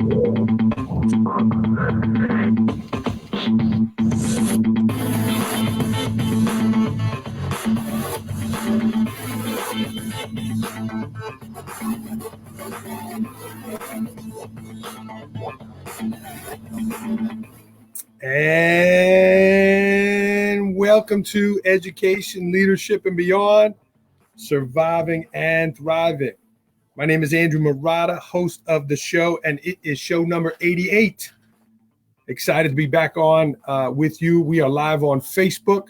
And welcome to Education, Leadership, and Beyond, Surviving and Thriving. My name is Andrew Murata, host of the show, and it is show number 88. Excited to be back on with you. We are live on Facebook.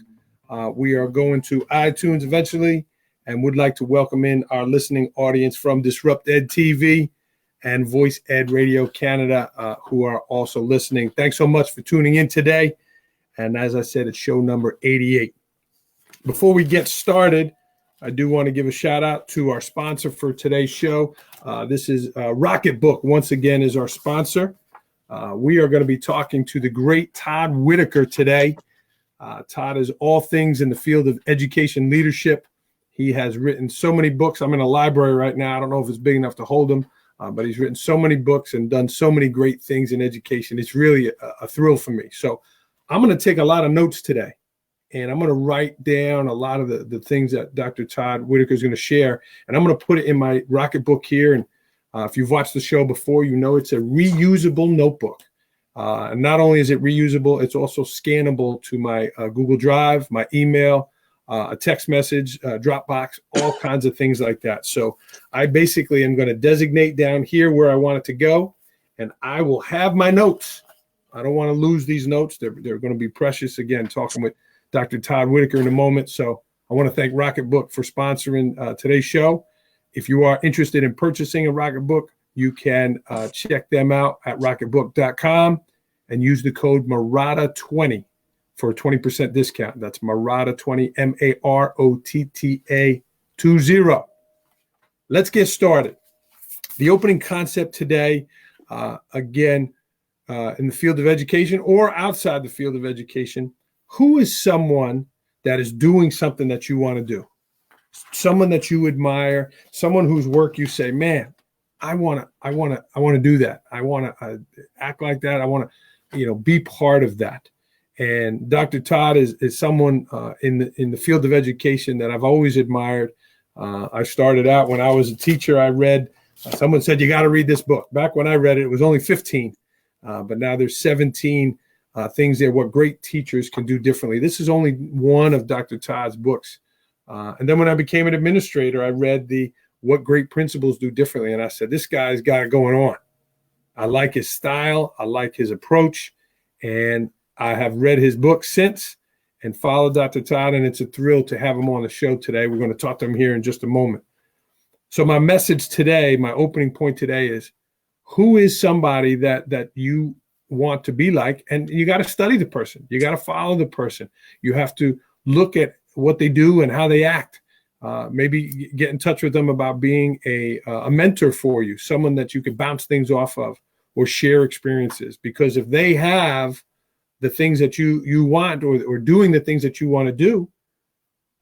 We are going to iTunes eventually, and would like to welcome in our listening audience from Disrupt Ed TV and Voice Ed Radio Canada, who are also listening. Thanks so much for tuning in today. And as I said, it's show number 88. Before we get started, I do want to give a shout out to our sponsor for today's show. This is Rocketbook, once again, is our sponsor. We are going to be talking to the great ToddWhitaker today. Todd is all things in the field of education leadership. He has written so many books. I'm in a library right now. I don't know if it's big enough to hold them. But he's written so many books and done so many great things in education. It's really a thrill for me. So I'm going to take a lot of notes today, and I'm going to write down a lot of the things that Dr. ToddWhitaker is going to share, and I'm going to put it in my Rocketbook here. And if you've watched the show before, you know it's a reusable notebook. And not only is it reusable, it's also scannable to my Google Drive, my email, a text message, Dropbox, all kinds of things like that. So I basically am going to designate down here where I want it to go, and I will have my notes. I don't want to lose these notes. They're going to be precious. Again, talking with Dr. ToddWhitaker in a moment. So I want to thank Rocketbook for sponsoring today's show. If you are interested in purchasing a Rocketbook, you can check them out at rocketbook.com and use the code Murata20 for a 20% discount. That's Murata20, Marotta 20. Let's get started. The opening concept today, again, in the field of education or outside the field of education, who is someone that is doing something that you want to do? Someone that you admire, someone whose work you say, man, I want to do that. I want to act like that. I want to, be part of that. And Dr. Todd is someone in the field of education that I've always admired. I started out when I was a teacher. I read, someone said, you got to read this book. Back when I read it, it was only 15. But now there's 17 things there, what great teachers can do differently. This is only one of Dr. Todd's books. And then when I became an administrator, I read the What Great Principals Do Differently. And I said, this guy's got it going on. I like his style. I like his approach. And I have read his book since and followed Dr. Todd, and it's a thrill to have him on the show today. We're going to talk to him here in just a moment. So my message today, my opening point today is, who is somebody that you want to be like? And you got to study the person. You got to follow the person. You have to look at what they do and how they act. Maybe get in touch with them about being a mentor for you, someone that you can bounce things off of or share experiences. Because if they have the things that you want or doing the things that you want to do,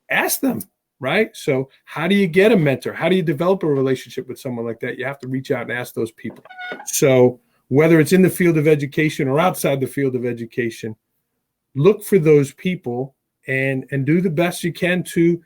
ask them, right? So how do you get a mentor? How do you develop a relationship with someone like that? You have to reach out and ask those people. So whether it's in the field of education or outside the field of education, look for those people and do the best you can to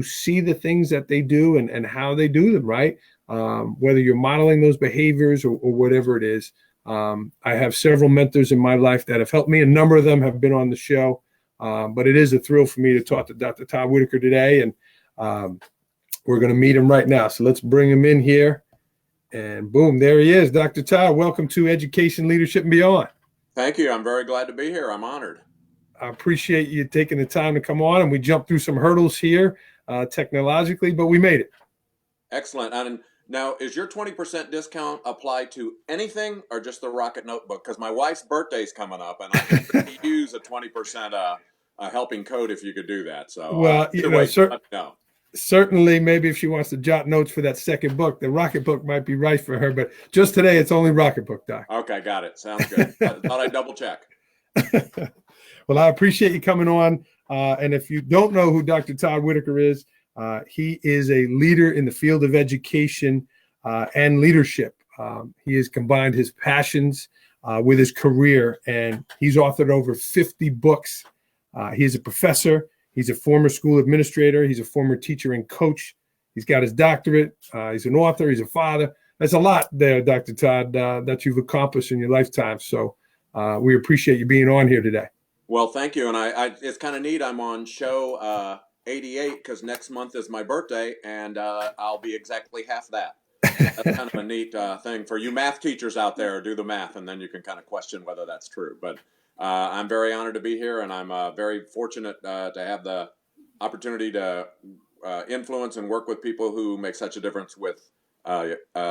see the things that they do and how they do them, right? Whether you're modeling those behaviors or whatever it is. I have several mentors in my life that have helped me. A number of them have been on the show, but it is a thrill for me to talk to Dr. ToddWhitaker today, and we're going to meet him right now. So let's bring him in here, and boom, there he is. Dr. Todd, welcome to Education, Leadership, and Beyond. Thank you. I'm very glad to be here. I'm honored. I appreciate you taking the time to come on, and we jumped through some hurdles here technologically, but we made it. Excellent. And now, is your 20% discount applied to anything or just the Rocket Notebook? Because my wife's birthday's coming up, and I could use a 20% helping code if you could do that. So, well, certainly, maybe if she wants to jot notes for that second book, the Rocketbook might be right for her. But just today, it's only Rocketbook, Doc. Okay, got it. Sounds good. I thought I'd double check. Well, I appreciate you coming on. And if you don't know who Dr. ToddWhitaker is, he is a leader in the field of education and leadership. He has combined his passions with his career, and he's authored over 50 books. He's a professor. He's a former school administrator. He's a former teacher and coach. He's got his doctorate. He's an author. He's a father. That's a lot there, Dr. Todd, that you've accomplished in your lifetime. So we appreciate you being on here today. Well, thank you. And I it's kind of neat. I'm on show 88 because next month is my birthday, and I'll be exactly half that. That's kind of a neat thing for you math teachers out there. Do the math, and then you can kind of question whether that's true. But I'm very honored to be here, and I'm very fortunate to have the opportunity to influence and work with people who make such a difference with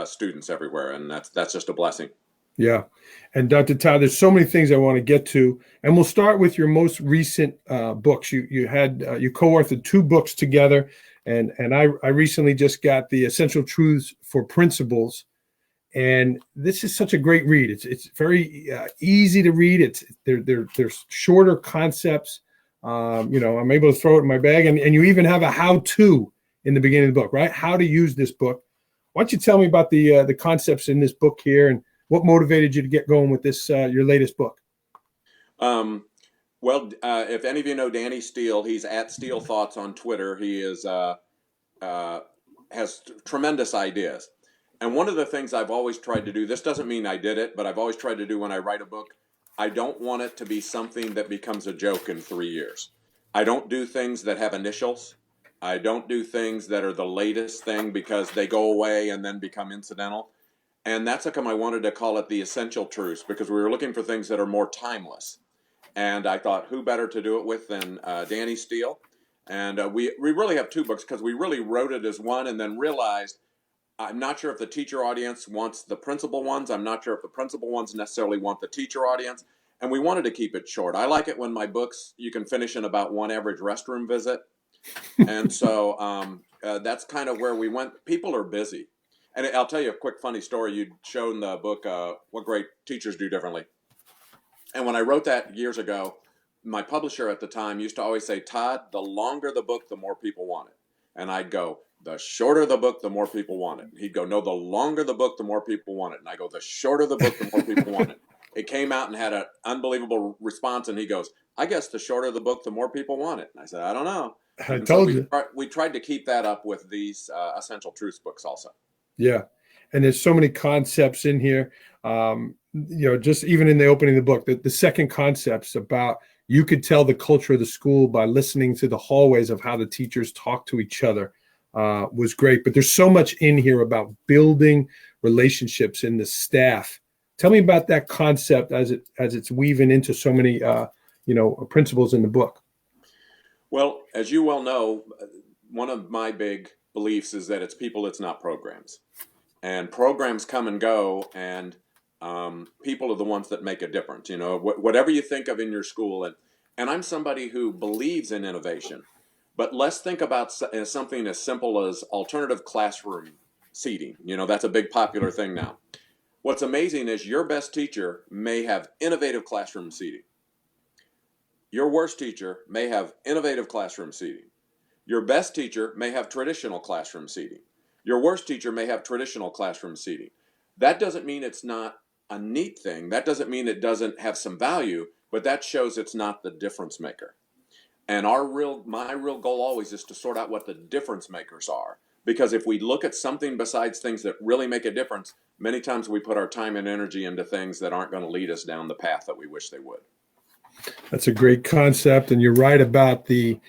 students everywhere, and that's just a blessing. Yeah. And Dr. Todd, there's so many things I want to get to, and we'll start with your most recent books. You co-authored 2 books together, and I recently just got the Essential Truths for Principals, and this is such a great read. It's very easy to read. They're shorter concepts. I'm able to throw it in my bag, and you even have a how-to in the beginning of the book, right? How to use this book. Why don't you tell me about the concepts in this book here, and what motivated you to get going with this, your latest book? If any of you know Danny Steele, he's at Steele Thoughts on Twitter. He has tremendous ideas. And one of the things I've always tried to do, this doesn't mean I did it, but I've always tried to do when I write a book, I don't want it to be something that becomes a joke in 3 years. I don't do things that have initials. I don't do things that are the latest thing because they go away and then become incidental. And that's how come I wanted to call it the Essential Truths, because we were looking for things that are more timeless. And I thought, who better to do it with than Danny Steele? And we really have 2 books because we really wrote it as one and then realized I'm not sure if the teacher audience wants the principal ones. I'm not sure if the principal ones necessarily want the teacher audience. And we wanted to keep it short. I like it when my books, you can finish in about 1 average restroom visit. And so that's kind of where we went. People are busy. And I'll tell you a quick funny story. You'd shown the book, What Great Teachers Do Differently. And when I wrote that years ago, my publisher at the time used to always say, Todd, the longer the book, the more people want it. And I'd go, the shorter the book, the more people want it. He'd go, no, the longer the book, the more people want it. And I go, the shorter the book, the more people want it. It came out and had an unbelievable response. And he goes, I guess the shorter the book, the more people want it. And I said, I don't know. I told you. We tried to keep that up with these Essential Truths books also. Yeah. And there's so many concepts in here. Just even in the opening of the book, the second concept's about you could tell the culture of the school by listening to the hallways of how the teachers talk to each other was great. But there's so much in here about building relationships in the staff. Tell me about that concept as it's weaving into so many principles in the book. Well, as you well know, one of my big beliefs is that it's people, it's not programs. And programs come and go, and people are the ones that make a difference. Whatever you think of in your school, and I'm somebody who believes in innovation, but let's think about something as simple as alternative classroom seating. That's a big popular thing now. What's amazing is your best teacher may have innovative classroom seating. Your worst teacher may have innovative classroom seating. Your best teacher may have traditional classroom seating. Your worst teacher may have traditional classroom seating. That doesn't mean it's not a neat thing. That doesn't mean it doesn't have some value, but that shows it's not the difference maker. And my real goal always is to sort out what the difference makers are. Because if we look at something besides things that really make a difference, many times we put our time and energy into things that aren't going to lead us down the path that we wish they would. That's a great concept, and you're right about the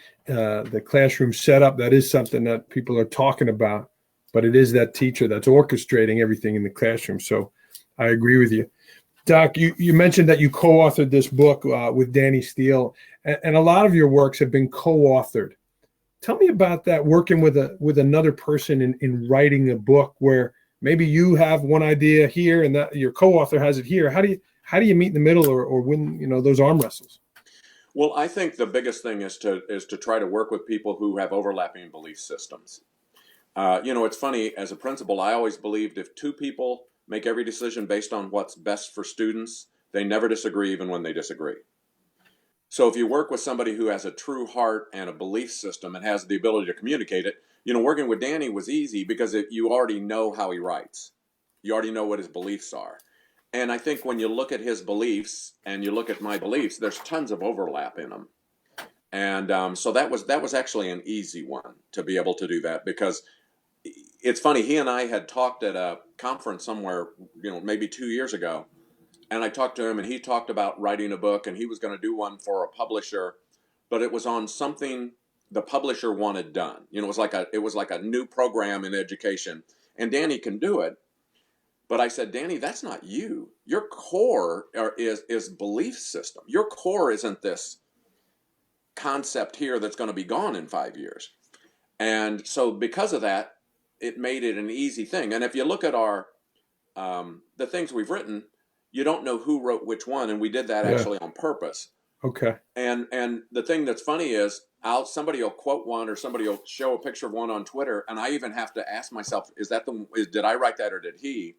classroom setup. That is something that people are talking about, but it is that teacher that's orchestrating everything in the classroom. So I agree with you. Doc, you mentioned that you co-authored this book with Danny Steele, and a lot of your works have been co-authored. Tell me about that, working with another person in writing a book where maybe you have one idea here and that your co-author has it here. How do you meet in the middle or win those arm wrestles? Well, I think the biggest thing is to try to work with people who have overlapping belief systems. It's funny, as a principal, I always believed if 2 people make every decision based on what's best for students, they never disagree even when they disagree. So if you work with somebody who has a true heart and a belief system and has the ability to communicate it, working with Danny was easy because you already know how he writes. You already know what his beliefs are. And I think when you look at his beliefs and you look at my beliefs, there's tons of overlap in them. And so that was actually an easy one to be able to do that, because it's funny. He and I had talked at a conference somewhere, maybe 2 years ago, and I talked to him, and he talked about writing a book, and he was going to do one for a publisher, but it was on something the publisher wanted done. It was like a new program in education, and Danny can do it. But I said, Danny, that's not you. Your core is belief system. Your core isn't this concept here that's going to be gone in 5 years. And so because of that, it made it an easy thing. And if you look at our the things we've written, you don't know who wrote which one, and we did that actually on purpose. Okay. And the thing that's funny is somebody will quote one, or somebody will show a picture of one on Twitter, and I even have to ask myself, did I write that or did he?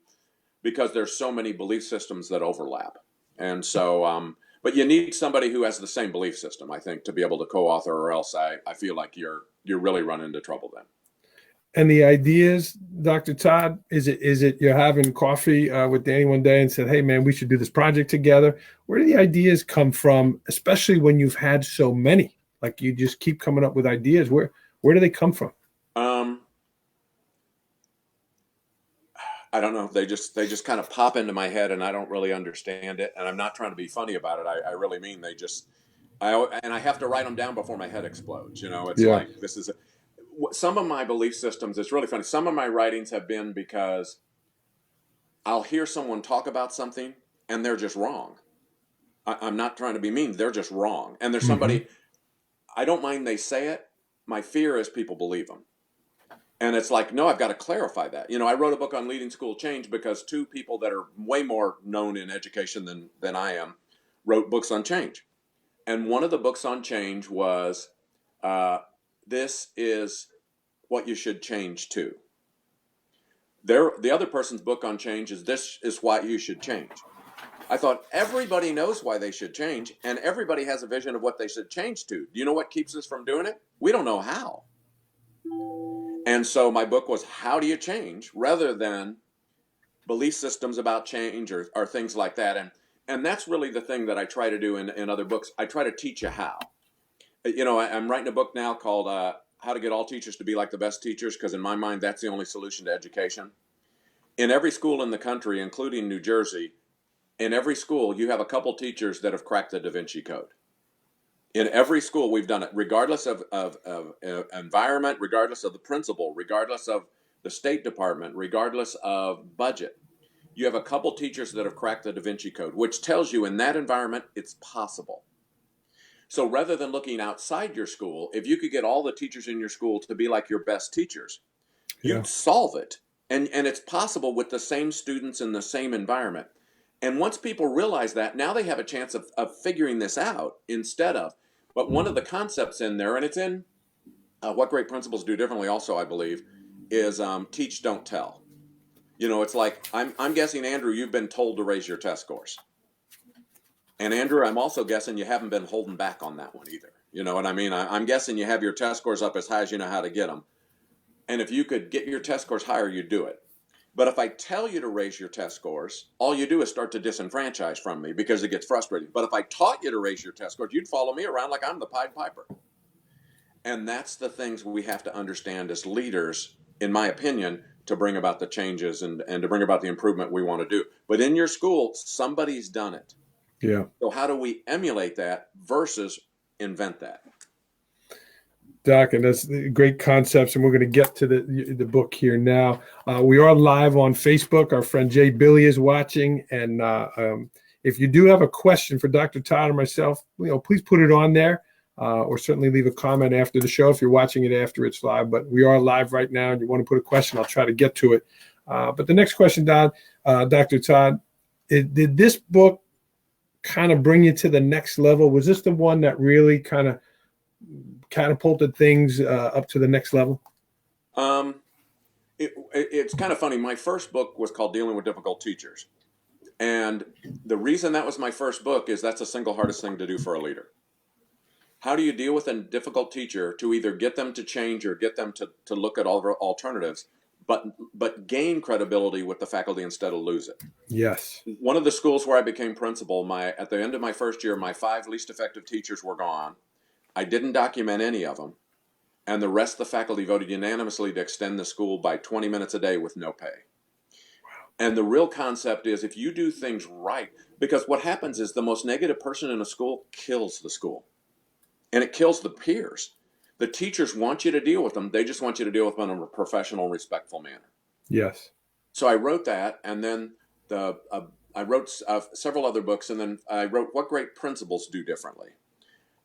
Because there's so many belief systems that overlap. And so but you need somebody who has the same belief system, I think, to be able to co-author, or else I feel like you're really running into trouble then. And the ideas, Dr. Todd, is it you're having coffee with Danny one day and said, hey, man, we should do this project together? Where do the ideas come from, especially when you've had so many? Like, you just keep coming up with ideas. Where do they come from? I don't know. They just kind of pop into my head, and I don't really understand it. And I'm not trying to be funny about it. I really mean I have to write them down before my head explodes. It's like, this is some of my belief systems. It's really funny. Some of my writings have been because I'll hear someone talk about something and they're just wrong. I'm not trying to be mean. They're just wrong. And there's somebody, I don't mind they say it. My fear is people believe them. And it's like, no, I've got to clarify that. I wrote a book on leading school change because two people that are way more known in education than I am wrote books on change. And one of the books on change was, this is what you should change to. The other person's book on change is, this is why you should change. I thought, everybody knows why they should change, and everybody has a vision of what they should change to. Do you know what keeps us from doing it? We don't know how. And so my book was, how do you change, rather than belief systems about change or things like that. And that's really the thing that I try to do in other books. I try to teach you how. I'm writing a book now called How to Get All Teachers to Be Like the Best Teachers, because in my mind, that's the only solution to education. In every school in the country, including New Jersey, in every school, you have a couple teachers that have cracked the Da Vinci Code. In every school, we've done it, regardless of environment, regardless of the principal, regardless of the State Department, regardless of budget. You have a couple teachers that have cracked the Da Vinci Code, which tells you in that environment, it's possible. So rather than looking outside your school, if you could get all the teachers in your school to be like your best teachers, you'd solve it. And it's possible with the same students in the same environment. And once people realize that, now they have a chance of figuring this out instead of. But one of the concepts in there, and it's in What Great Principals Do Differently also, I believe, is teach, don't tell. It's like, I'm guessing, Andrew, you've been told to raise your test scores. And Andrew, I'm also guessing you haven't been holding back on that one either. You know what I mean? I'm guessing you have your test scores up as high as you know how to get them. And if you could get your test scores higher, you'd do it. But if I tell you to raise your test scores, all you do is start to disenfranchise from me, because it gets frustrating. But if I taught you to raise your test scores, you'd follow me around like I'm the Pied Piper. And that's the things we have to understand as leaders, in my opinion, to bring about the changes and to bring about the improvement we want to do. But in your school, somebody's done it. Yeah. So how do we emulate that versus invent that? Doc, and that's great concepts, and we're going to get to the book here now. We are live on Facebook. Our friend Jay Billy is watching, and if you do have a question for Dr. Todd or myself, please put it on there, or certainly leave a comment after the show if you're watching it after it's live. But we are live right now, and you want to put a question, I'll try to get to it. But the next question, Dr. Todd, did this book kind of bring you to the next level? Was this the one that really kind of catapulted things up to the next level? It's kind of funny. My first book was called Dealing with Difficult Teachers. And the reason that was my first book is that's the single hardest thing to do for a leader. How do you deal with a difficult teacher to either get them to change or get them to look at all alternatives? but gain credibility with the faculty instead of lose it. Yes. One of the schools where I became principal, at the end of my first year, my 5 least effective teachers were gone. I didn't document any of them, and the rest of the faculty voted unanimously to extend the school by 20 minutes a day with no pay. And the real concept is, if you do things right, because what happens is the most negative person in a school kills the school, and it kills the peers. The teachers want you to deal with them. They just want you to deal with them in a professional, respectful manner. Yes. So I wrote that, and then I wrote several other books, and then I wrote What Great Principals Do Differently.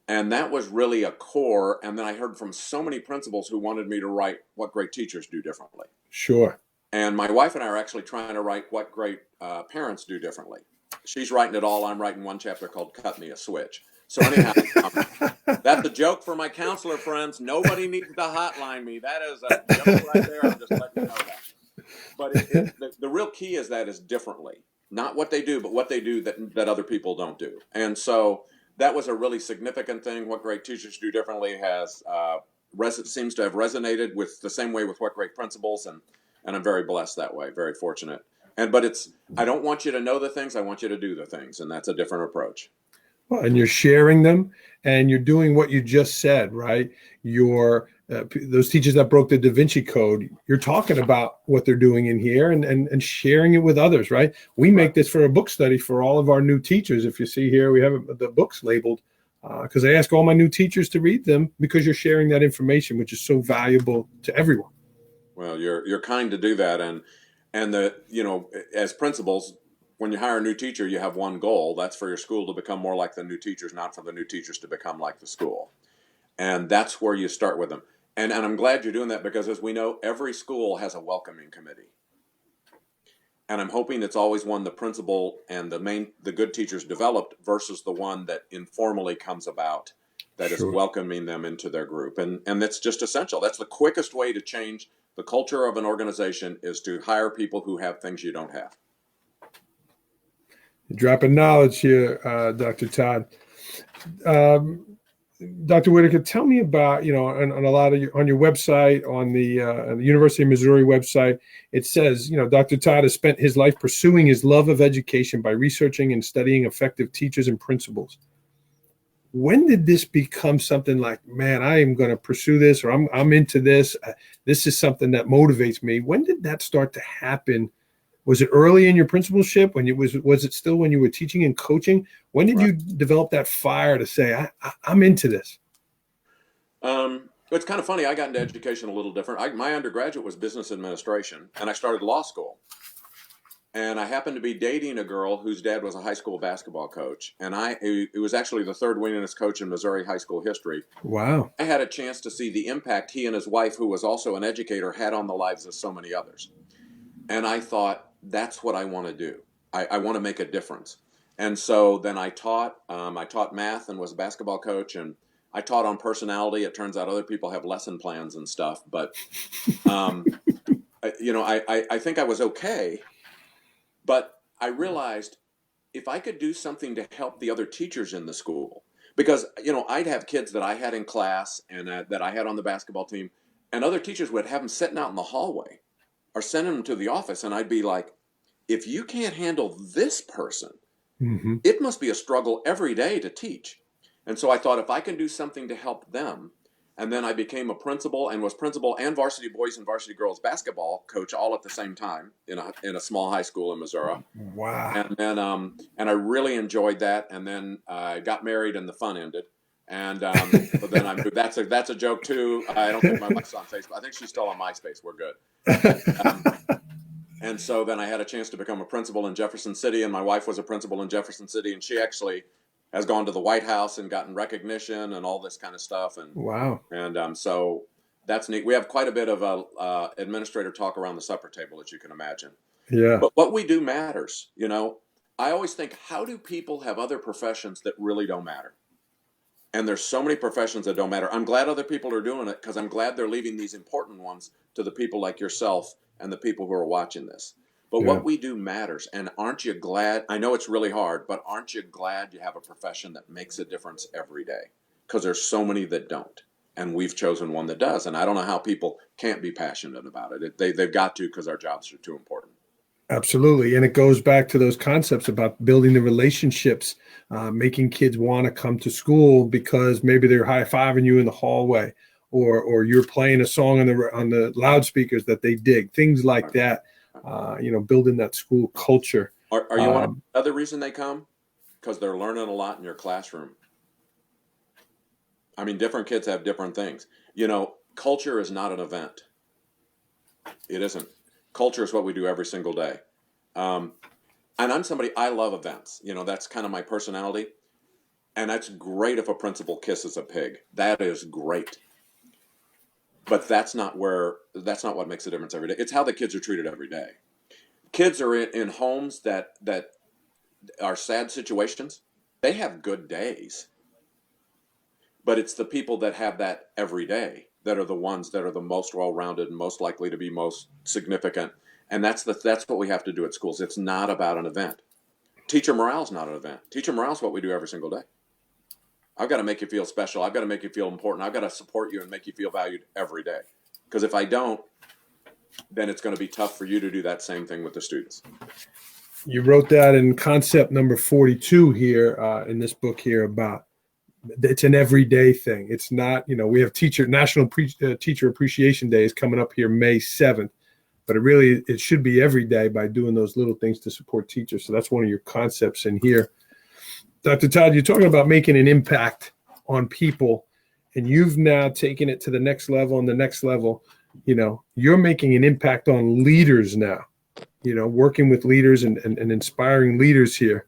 And that was really a core. And then I heard from so many principals who wanted me to write What Great Teachers Do Differently. Sure. And my wife and I are actually trying to write What Great Parents Do Differently. She's writing it all. I'm writing one chapter called Cut Me a Switch. So anyhow, that's a joke for my counselor friends. Nobody needs to hotline me. That is a joke right there. I'm just letting you know that. But the real key is differently. Not what they do, but what they do that other people don't do. And so that was a really significant thing. What Great Teachers Do Differently seems to have resonated with the same way with What Great Principals, and I'm very blessed that way, very fortunate. But I don't want you to know the things, I want you to do the things, and that's a different approach. Well, and you're sharing them, and you're doing what you just said, right? Those teachers that broke the Da Vinci Code, you're talking about what they're doing in here and sharing it with others, right? We make this for a book study for all of our new teachers. If you see here, we have the books labeled because I ask all my new teachers to read them because you're sharing that information, which is so valuable to everyone. Well, you're kind to do that, and as principals, when you hire a new teacher, you have one goal. That's for your school to become more like the new teachers, not for the new teachers to become like the school. And that's where you start with them. And I'm glad you're doing that, because as we know, every school has a welcoming committee. And I'm hoping it's always one the principal and the good teachers developed versus the one that informally comes about that is welcoming them into their group. And that's just essential. That's the quickest way to change the culture of an organization, is to hire people who have things you don't have. You're dropping knowledge here, Dr. Todd. Dr. Whitaker, tell me about, on a lot of on your website, on the University of Missouri website, it says, Dr. Todd has spent his life pursuing his love of education by researching and studying effective teachers and principals. When did this become something like, man, I am going to pursue this, or I'm into this. This is something that motivates me. When did that start to happen? Was it early in your principalship? Was it still when you were teaching and coaching? When did you develop that fire to say, I'm into this? It's kind of funny. I got into education a little different. My undergraduate was business administration, and I started law school. And I happened to be dating a girl whose dad was a high school basketball coach. And it was actually the third winningest coach in Missouri high school history. Wow. I had a chance to see the impact he and his wife, who was also an educator, had on the lives of so many others. And I thought, that's what I want to do. I want to make a difference. And so then I taught math and was a basketball coach, and I taught on personality. It turns out other people have lesson plans and stuff, but I think I was okay. But I realized if I could do something to help the other teachers in the school, because I'd have kids that I had in class and that I had on the basketball team, and other teachers would have them sitting out in the hallway or sending them to the office, and I'd be like, if you can't handle this person, it must be a struggle every day to teach. And so I thought, if I can do something to help them, and then I became a principal, and was principal and varsity boys and varsity girls basketball coach all at the same time in a small high school in Missouri. Wow. And then and I really enjoyed that. And then I got married, and the fun ended. And but then I moved. That's a joke too. I don't think my wife's on Facebook. I think she's still on MySpace. We're good. And so then I had a chance to become a principal in Jefferson City, and my wife was a principal in Jefferson City, and she actually has gone to the White House and gotten recognition and all this kind of stuff. And wow. And so that's neat. We have quite a bit of administrator talk around the supper table, as you can imagine. Yeah. But what we do matters. I always think, how do people have other professions that really don't matter? And there's so many professions that don't matter. I'm glad other people are doing it, because I'm glad they're leaving these important ones to the people like yourself and the people who are watching this. But what we do matters. And aren't you glad? I know it's really hard, but aren't you glad you have a profession that makes a difference every day? Because there's so many that don't. and we've chosen one that does. And I don't know how people can't be passionate about it. They've got to, because our jobs are too important. Absolutely. And it goes back to those concepts about building the relationships, making kids want to come to school because maybe they're high-fiving you in the hallway, or you're playing a song on the loudspeakers that they dig, things like that, building that school culture. Are you one other reason they come? Because they're learning a lot in your classroom. I mean, different kids have different things. Culture is not an event. It isn't. Culture is what we do every single day. And I'm somebody, I love events. That's kind of my personality. And that's great if a principal kisses a pig. That is great. But that's not what makes a difference every day. It's how the kids are treated every day. Kids are in homes that are sad situations. They have good days. But it's the people that have that every day that are the ones that are the most well-rounded and most likely to be most significant. And that's what we have to do at schools. It's not about an event. Teacher morale is not an event. Teacher morale is what we do every single day. I've got to make you feel special. I've got to make you feel important. I've got to support you and make you feel valued every day. Because if I don't, then it's going to be tough for you to do that same thing with the students. You wrote that in concept number 42 here in this book here about it's an everyday thing. It's not, we have National Teacher Appreciation Day is coming up here May 7th, but it should be every day by doing those little things to support teachers. So that's one of your concepts in here. Dr. Todd, you're talking about making an impact on people, and you've now taken it to the next level and the next level. You're making an impact on leaders now, working with leaders and inspiring leaders here.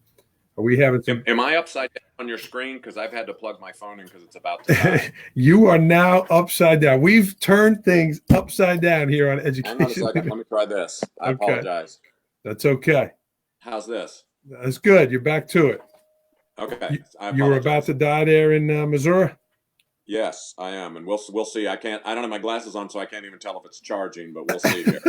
Are we having Am I upside down on your screen? Because I've had to plug my phone in because it's about to die. You are now upside down. We've turned things upside down here on Education. Hang on a second. Let me try this. I apologize. That's okay. How's this? That's good. You're back to it. Okay. You were about to die there in Missouri? Yes, I am. And we'll see. I don't have my glasses on, so I can't even tell if it's charging, but we'll see here.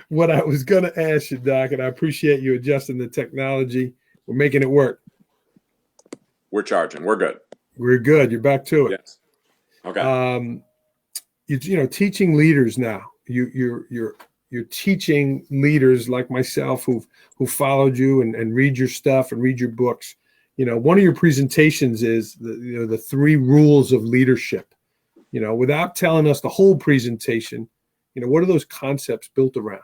What I was going to ask you, Doc, and I appreciate you adjusting the technology. We're making it work. We're charging. We're good. We're good. You're back to it. Yes. Okay. Teaching leaders now. You're teaching leaders like myself who followed you and read your stuff and read your books. One of your presentations is the 3 rules of leadership. Without telling us the whole presentation, what are those concepts built around?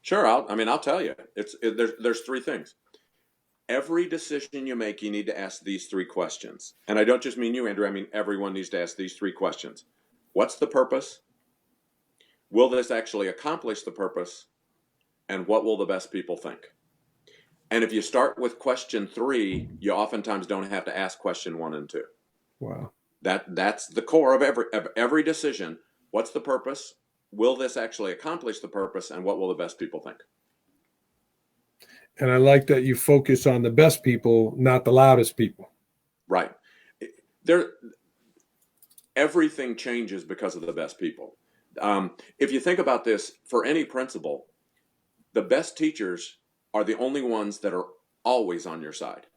Sure. I'll tell you. There's 3 things. Every decision you make, you need to ask these 3 questions. And I don't just mean you, Andrew. I mean everyone needs to ask these 3 questions. What's the purpose? Will this actually accomplish the purpose? And what will the best people think? And if you start with question 3, you oftentimes don't have to ask question 1 and 2. Wow. That's the core of every decision. What's the purpose? Will this actually accomplish the purpose? And what will the best people think? And I like that you focus on the best people, not the loudest people. Right. Everything changes because of the best people. If you think about this, for any principal, the best teachers are the only ones that are always on your side.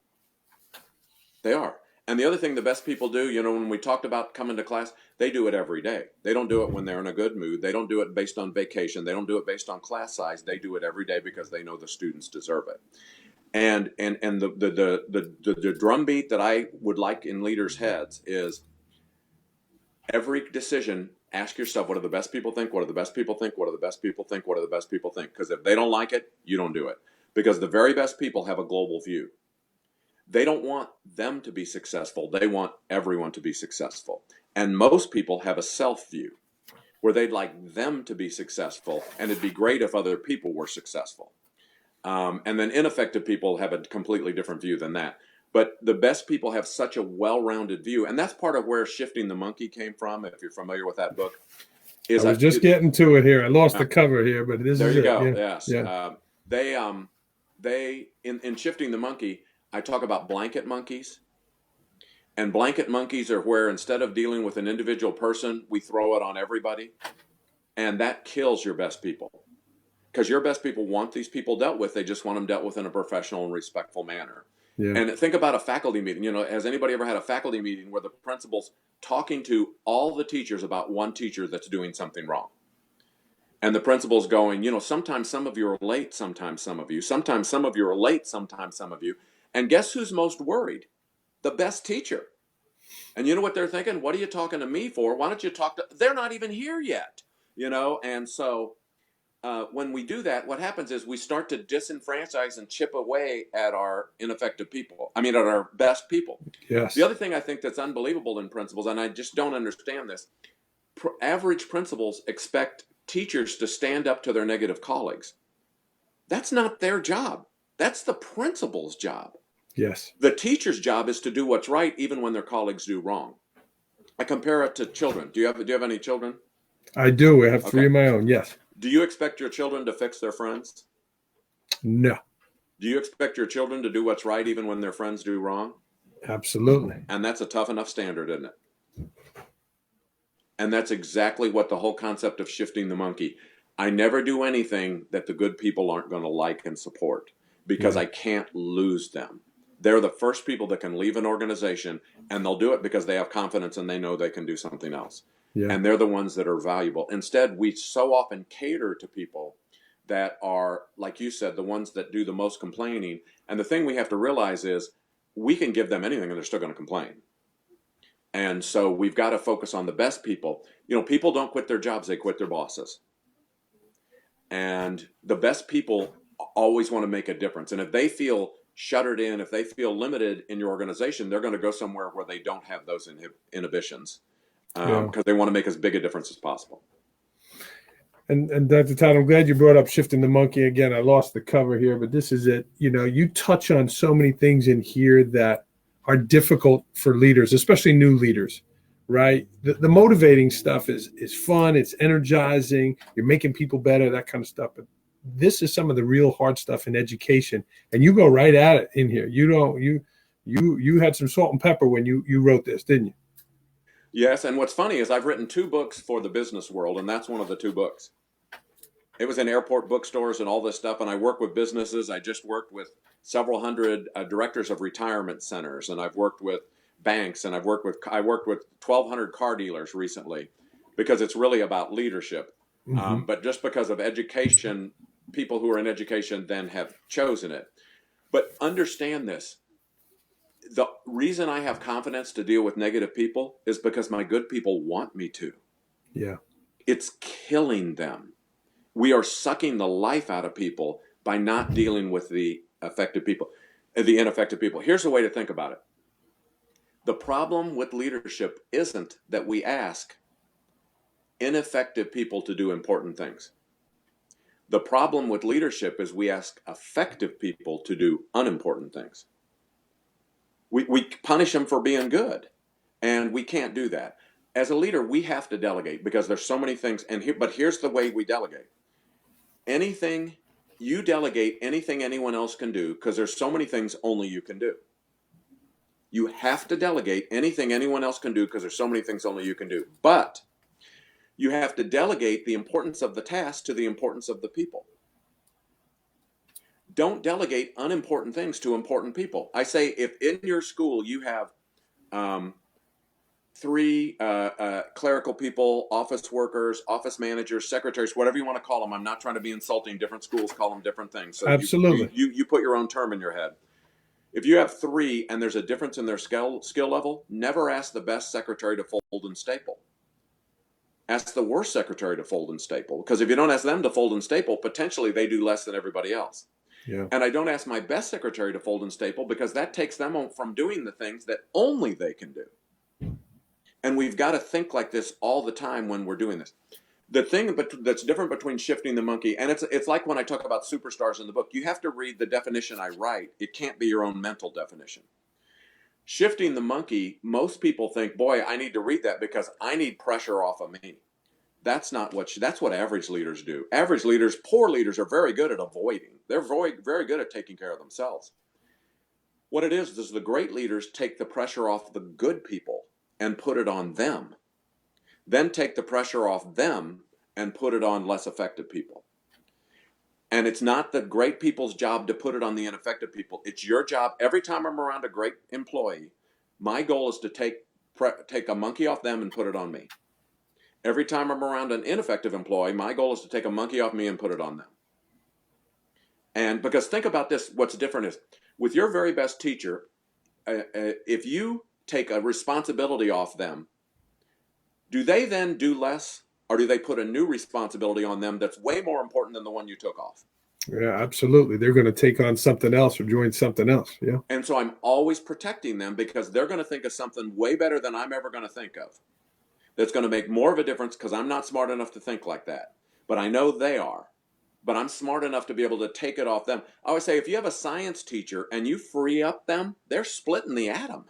They are. And the other thing the best people do, when we talked about coming to class, they do it every day. They don't do it when they're in a good mood. They don't do it based on vacation. They don't do it based on class size. They do it every day because they know the students deserve it. And the drumbeat that I would like in leaders' heads is every decision, ask yourself, what do the best people think? What do the best people think? What do the best people think? What do the best people think? Because if they don't like it, you don't do it. Because the very best people have a global view. They don't want them to be successful. They want everyone to be successful. And most people have a self view where they'd like them to be successful, and it'd be great if other people were successful. And then ineffective people have a completely different view than that. But the best people have such a well-rounded view, and that's part of where Shifting the Monkey came from, if you're familiar with that book. I was just getting to it here. I lost the cover here, but this is it. There you go, yeah. yes. Yeah. They in Shifting the Monkey, I talk about blanket monkeys. And blanket monkeys are where instead of dealing with an individual person, we throw it on everybody. And that kills your best people. Because your best people want these people dealt with. They just want them dealt with in a professional and respectful manner. Yeah. And think about a faculty meeting. Has anybody ever had a faculty meeting where the principal's talking to all the teachers about one teacher that's doing something wrong? And the principal's going, sometimes some of you are late, sometimes some of you, sometimes some of you are late, sometimes some of you. And guess who's most worried? The best teacher. And you know what they're thinking? What are you talking to me for? Why don't you talk to, they're not even here yet, And so when we do that, what happens is we start to disenfranchise and chip away at our ineffective people. I mean, at our best people. Yes. The other thing I think that's unbelievable in principals, and I just don't understand this, average principals expect teachers to stand up to their negative colleagues. That's not their job. That's the principal's job. Yes. The teacher's job is to do what's right, even when their colleagues do wrong. I compare it to children. Do you have any children? I do. I have three Okay. of my own. Yes. Do you expect your children to fix their friends? No. Do you expect your children to do what's right even when their friends do wrong? Absolutely. And that's a tough enough standard, isn't it? And that's exactly what the whole concept of shifting the monkey. I never do anything that the good people aren't going to like and support because I can't lose them. They're the first people that can leave an organization, and they'll do it because they have confidence and they know they can do something else. Yeah. And they're the ones that are valuable. Instead, we so often cater to people that are, like you said, the ones that do the most complaining. And the thing we have to realize is we can give them anything and they're still going to complain. And so we've got to focus on the best people. People don't quit their jobs, they quit their bosses. And the best people always want to make a difference. And if they feel shuttered in, if they feel limited in your organization, they're going to go somewhere where they don't have those inhibitions because they want to make as big a difference as possible. And Dr. Todd, I'm glad you brought up shifting the monkey again. I lost the cover here, but this is it. You touch on so many things in here that are difficult for leaders, especially new leaders, right? The motivating stuff is fun. It's energizing. You're making people better, that kind of stuff. But this is some of the real hard stuff in education. And you go right at it in here. You had some salt and pepper when you wrote this, didn't you? Yes, and what's funny is I've written 2 books for the business world, and that's one of the 2 books. It was in airport bookstores and all this stuff, and I work with businesses. I just worked with several hundred directors of retirement centers, and I've worked with banks, and I worked with 1,200 car dealers recently, because it's really about leadership. But just because of education, people who are in education then have chosen it. But understand this. The reason I have confidence to deal with negative people is because my good people want me to. Yeah. It's killing them. We are sucking the life out of people by not dealing with the ineffective people. Here's the way to think about it. The problem with leadership isn't that we ask ineffective people to do important things. The problem with leadership is we ask effective people to do unimportant things. We punish them for being good, and we can't do that. As a leader, we have to delegate because there's so many things. But here's the way we delegate. You delegate anything anyone else can do because there's so many things only you can do. You have to delegate anything anyone else can do because there's so many things only you can do. But you have to delegate the importance of the task to the importance of the people. Don't delegate unimportant things to important people. I say if in your school you have 3 clerical people, office workers, office managers, secretaries, whatever you want to call them. I'm not trying to be insulting. Different schools call them different things. So Absolutely. You put your own term in your head. If you have 3 and there's a difference in their skill level, never ask the best secretary to fold and staple. Ask the worst secretary to fold and staple. Because if you don't ask them to fold and staple, potentially they do less than everybody else. Yeah. And I don't ask my best secretary to fold and staple because that takes them from doing the things that only they can do. And we've got to think like this all the time when we're doing this. The thing that's different between shifting the monkey, and it's like when I talk about superstars in the book, you have to read the definition I write. It can't be your own mental definition. Shifting the monkey, most people think, boy, I need to read that because I need pressure off of me. That's what average leaders do. Average leaders, poor leaders, are very good at avoiding. They're very, very good at taking care of themselves. What it is the great leaders take the pressure off the good people and put it on them. Then take the pressure off them and put it on less effective people. And it's not the great people's job to put it on the ineffective people. It's your job. Every time I'm around a great employee, my goal is to take a monkey off them and put it on me. Every time I'm around an ineffective employee, my goal is to take a monkey off me and put it on them. And because think about this, what's different is with your very best teacher, if you take a responsibility off them, do they then do less, or do they put a new responsibility on them that's way more important than the one you took off? Yeah, absolutely. They're going to take on something else or join something else. Yeah. And so I'm always protecting them because they're going to think of something way better than I'm ever going to think of. That's going to make more of a difference because I'm not smart enough to think like that. But I know they are. But I'm smart enough to be able to take it off them. I always say if you have a science teacher and you free up them, they're splitting the atom.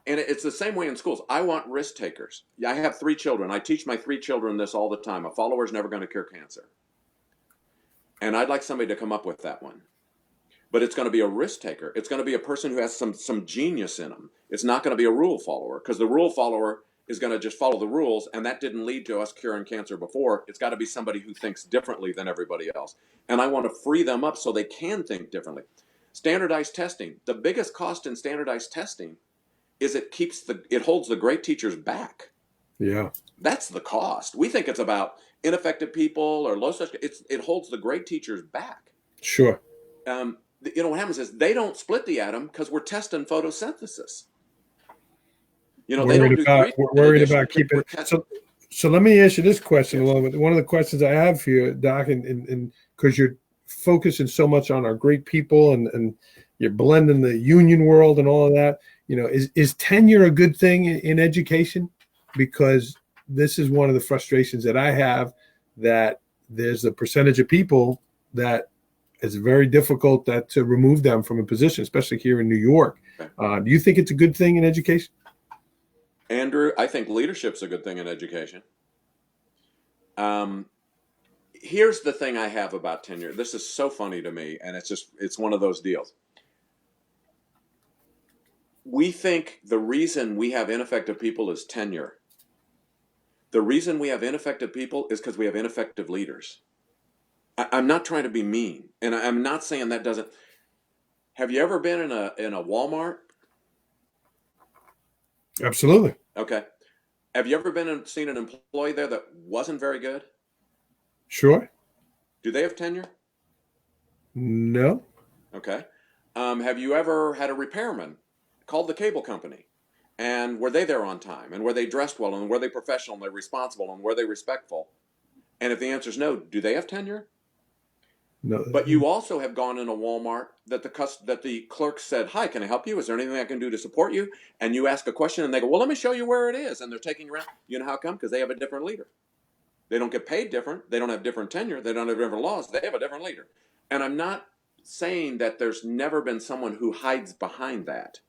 And it's the same way in schools. I want risk takers. I have 3 children. I teach my 3 children this all the time. A follower is never going to cure cancer. And I'd like somebody to come up with that one. But it's going to be a risk taker. It's going to be a person who has some genius in them. It's not going to be a rule follower because the rule follower is going to just follow the rules, and that didn't lead to us curing cancer before. It's got to be somebody who thinks differently than everybody else. And I want to free them up so they can think differently. Standardized testing. The biggest cost in standardized testing is it holds the great teachers back. Yeah. That's the cost. We think it's about ineffective people or low social. It holds the great teachers back. Sure. What happens is they don't split the atom because we're testing photosynthesis. They don't do we're worried about keeping it. So let me ask you this question a little bit. One of the questions I have for you, Doc, and because you're focusing so much on our great people and you're blending the union world and all of that, is tenure a good thing in education? Because this is one of the frustrations that I have, that there's a percentage of people that it's very difficult to remove them from a position, especially here in New York. Do you think it's a good thing in education? Andrew, I think leadership's a good thing in education. Here's the thing I have about tenure. This is so funny to me, and it's one of those deals. We think the reason we have ineffective people is tenure. The reason we have ineffective people is because we have ineffective leaders. I'm not trying to be mean, and I'm not saying that doesn't. Have you ever been in a Walmart? Absolutely. Okay. Have you ever seen an employee there that wasn't very good? Sure. Do they have tenure? No. Okay. Have you ever had a repairman called the cable company? And were they there on time? And were they dressed well? And were they professional? And they're responsible? And were they respectful? And if the answer is no, do they have tenure? No. But you also have gone in a Walmart that the clerk said, "Hi, can I help you? Is there anything I can do to support you?" And you ask a question, and they go, "Well, let me show you where it is." And they're taking you around. You know how come? Because they have a different leader. They don't get paid different. They don't have different tenure. They don't have different laws. They have a different leader. And I'm not saying that there's never been someone who hides behind that,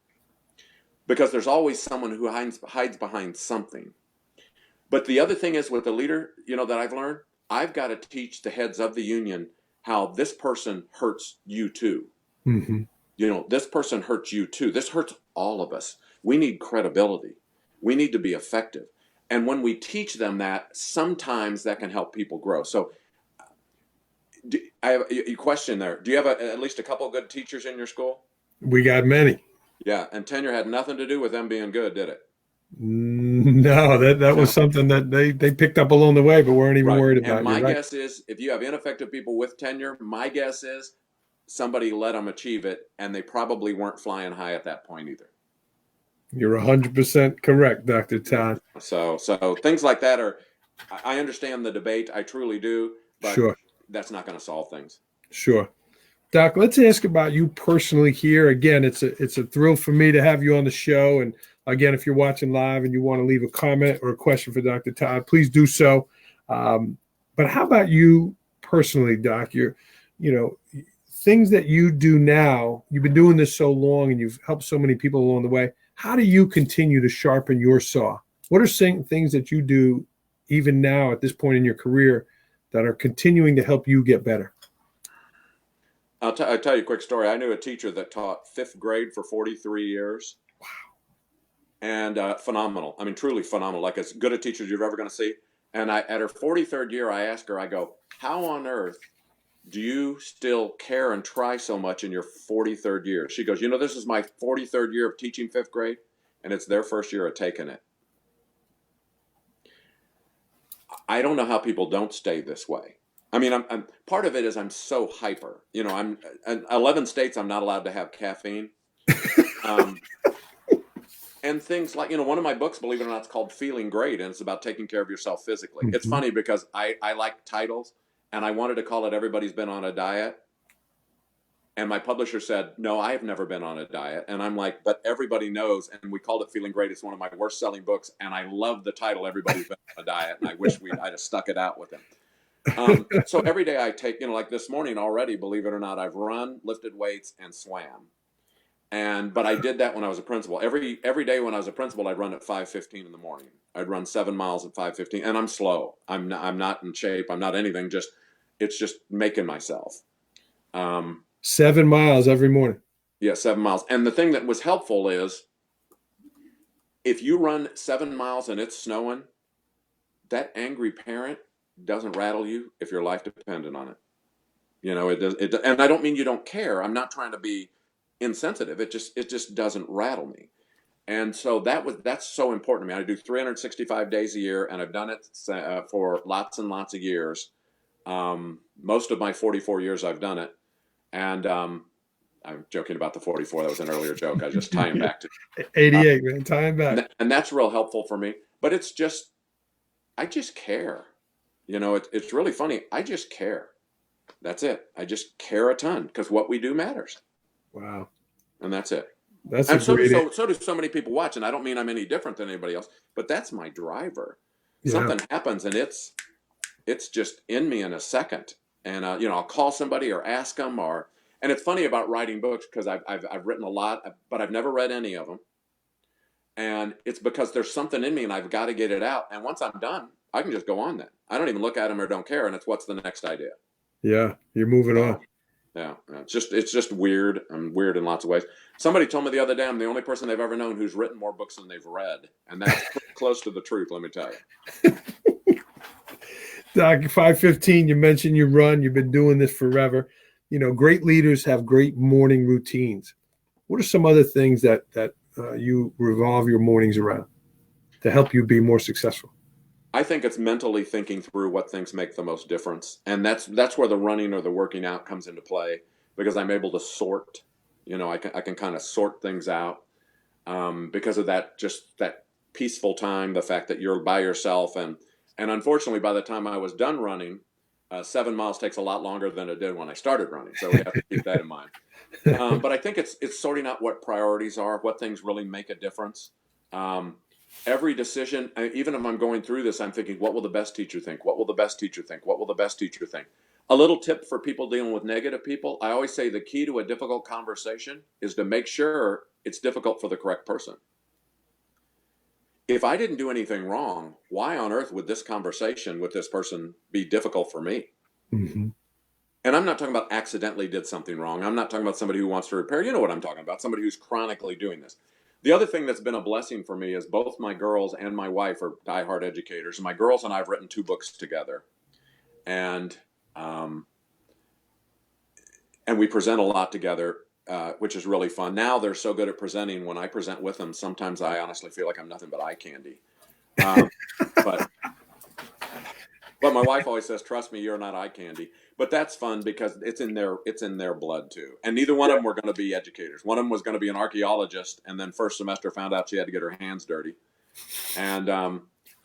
because there's always someone who hides behind something. But the other thing is with the leader, that I've learned, I've got to teach the heads of the union how this person hurts you too. Mm-hmm. This person hurts you too. This hurts all of us. We need credibility. We need to be effective. And when we teach them that, sometimes that can help people grow. So I have a question there. Do you have at least a couple of good teachers in your school? We got many. Yeah, and tenure had nothing to do with them being good, did it? No, that was something that they picked up along the way, but weren't even worried about. And my guess is, if you have ineffective people with tenure, my guess is somebody let them achieve it, and they probably weren't flying high at that point either. You're 100% correct, Dr. Todd. So things like that I understand the debate, I truly do, but sure, that's not going to solve things. Sure. Doc, let's ask about you personally here. Again, it's a thrill for me to have you on the show. And again, if you're watching live and you want to leave a comment or a question for Dr. Todd, please do so. But how about you personally, Doc? Things that you do now, you've been doing this so long and you've helped so many people along the way. How do you continue to sharpen your saw? What are things that you do even now at this point in your career that are continuing to help you get better? I'll tell you a quick story. I knew a teacher that taught 5th grade for 43 years. Wow. And phenomenal. I mean, truly phenomenal. Like as good a teacher as you're ever going to see. And at her 43rd year, I asked her, I go, how on earth do you still care and try so much in your 43rd year? She goes, this is my 43rd year of teaching fifth grade, and it's their first year of taking it. I don't know how people don't stay this way. I mean, I'm part of it is I'm so hyper. I'm in 11 states. I'm not allowed to have caffeine, and things like one of my books, believe it or not, it's called Feeling Great, and it's about taking care of yourself physically. It's Mm-hmm. funny because I like titles, and I wanted to call it Everybody's Been on a Diet. And my publisher said, no, I've never been on a diet. And I'm like, but everybody knows. And we called it Feeling Great. It's one of my worst selling books. And I love the title, Everybody's Been on a Diet. And I wish I'd have stuck it out with him. So every day I take, like this morning already, believe it or not, I've run, lifted weights, and swam. But I did that when I was a principal. Every day when I was a principal, I'd run at 5:15 in the morning. I'd run 7 miles at 5:15. And I'm slow. I'm not in shape. I'm not anything. It's just making myself. 7 miles every morning. Yeah, 7 miles. And the thing that was helpful is if you run 7 miles and it's snowing, that angry parent doesn't rattle you if your life depended on it. And I don't mean you don't care. I'm not trying to be insensitive. It just doesn't rattle me. And so that's so important to me. I do 365 days a year, and I've done it for lots and lots of years. Most of my 44 years I've done it. And I'm joking about the 44. That was an earlier joke. I was just tying back to 88, man. Tying back. And that's real helpful for me. But I just care. It's really funny. I just care. That's it. I just care a ton because what we do matters. Wow. And that's it. So do so many people watch. And I don't mean I'm any different than anybody else, but that's my driver. Yeah. Something happens and it's just in me in a second. And I'll call somebody or ask them and it's funny about writing books because I've written a lot, but I've never read any of them. And it's because there's something in me and I've got to get it out. And once I'm done, I can just go on then. I don't even look at them or don't care. And it's what's the next idea. Yeah, you're moving on. Yeah, it's just weird. I'm weird in lots of ways. Somebody told me the other day I'm the only person they've ever known who's written more books than they've read. And that's close to the truth, let me tell you. Doc, 5:15, you mentioned you run. You've been doing this forever. Great leaders have great morning routines. What are some other things that you revolve your mornings around to help you be more successful? I think it's mentally thinking through what things make the most difference. And that's where the running or the working out comes into play because I'm able to sort. I can kind of sort things out because of that peaceful time, the fact that you're by yourself. And unfortunately, by the time I was done running, 7 miles takes a lot longer than it did when I started running. So we have to keep that in mind. But I think it's sorting out what priorities are, what things really make a difference. Every decision, even if I'm going through this, I'm thinking, what will the best teacher think? What will the best teacher think? What will the best teacher think? A little tip for people dealing with negative people. I always say the key to a difficult conversation is to make sure it's difficult for the correct person. If I didn't do anything wrong, why on earth would this conversation with this person be difficult for me? Mm-hmm. And I'm not talking about accidentally did something wrong. I'm not talking about somebody who wants to repair. You know what I'm talking about, somebody who's chronically doing this. The other thing that's been a blessing for me is both my girls and my wife are diehard educators. My girls and I have written 2 books together. And we present a lot together, which is really fun. Now they're so good at presenting. When I present with them, sometimes I honestly feel like I'm nothing but eye candy. But my wife always says, trust me, you're not eye candy. But that's fun because it's in their blood too. And neither one of them were going to be educators. One of them was going to be an archaeologist, and then first semester found out she had to get her hands dirty. And